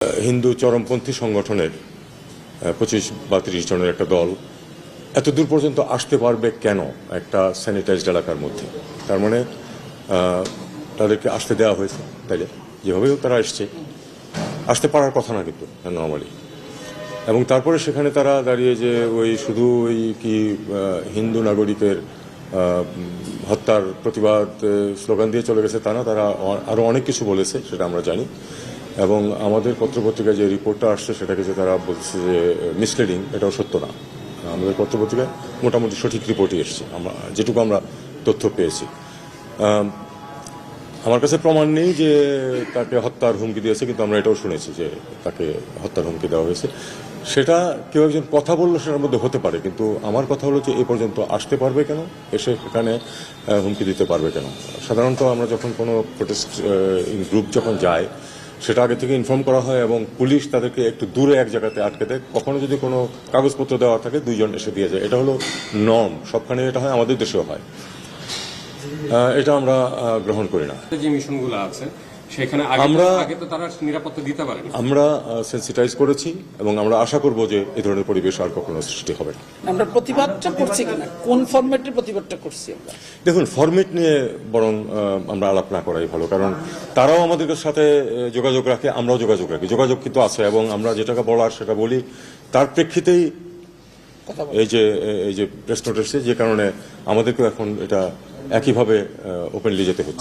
হিন্দু চরমপন্থী সংগঠনের 25 বা 30 জনের একটা দল এত দূর পর্যন্ত আসতে পারবে কেন একটা স্যানিটাইজড এলাকার মধ্যে? তার মানে তাদেরকে আসতে দেওয়া হয়েছে, তাইলে যেভাবেও তারা আসতে পারার কথা না কিন্তু নর্মালি। এবং তারপরে সেখানে তারা দাঁড়িয়ে যে ওই শুধু ওই কি হিন্দু নাগরিকের হত্যার প্রতিবাদ স্লোগান দিয়ে চলে গেছে তা না, তারা আরও অনেক কিছু বলেছে, সেটা আমরা জানি। এবং আমাদের পত্রপত্রিকায় যে রিপোর্টটা আসছে সেটাকে যে তারা বলছে যে মিসলিডিং, এটাও সত্য না। আমাদের পত্রপত্রিকায় মোটামুটি সঠিক রিপোর্টই এসছে, আমরা যেটুকু আমরা তথ্য পেয়েছি। আমার কাছে প্রমাণ নেই যে তাকে হত্যার হুমকি দিয়েছে, কিন্তু আমরা এটাও শুনেছি যে তাকে হত্যার হুমকি দেওয়া হয়েছে। সেটা কেউ একজন কথা বললো সেটার মধ্যে হতে পারে, কিন্তু আমার কথা হলো যে এ পর্যন্ত আসতে পারবে কেন, এসে সেখানে হুমকি দিতে পারবে কেন? সাধারণত আমরা যখন কোনো প্রোটেস্ট গ্রুপ যখন যায় সেটা আগে থেকে ইনফর্ম করা হয় এবং পুলিশ তাদেরকে একটু দূরে এক জায়গাতে আটকে দেয়। কখনো যদি কোনো কাগজপত্র দেওয়া থাকে 2 জন এসে দিয়ে যায়, এটা হলো নর্ম, সবখানে এটা হয়, আমাদের দেশেও হয়। এটা আমরা গ্রহণ করি না। যে মিশনগুলো আছে সেখানে আগে তো তারা নিরাপত্তা দিতে পারে। আমরা সেন্সিটাইজ করেছি এবং আমরা আশা করব যে এই ধরনের পরিবেশ আর কখনো সৃষ্টি হবে না। আমরা প্রতিবাদটা করছি কিনা, কোন ফরম্যাটে প্রতিবাদটা করছি আমরা? দেখুন, ফরম্যাট নিয়ে বরং আমরা আলাপ না করাই ভালো, কারণ তারাও আমাদের সাথে যোগাযোগ রাখে, আমরাও যোগাযোগ রাখি। যোগাযোগ কিন্তু আছে এবং আমরা যেটাকে বলার সেটা বলি, তার প্রেক্ষিতেই এই যে প্রেস নোট এসেছে, যে কারণে আমাদেরকেও এখন এটা একইভাবে ওপেনলি যেতে হচ্ছে।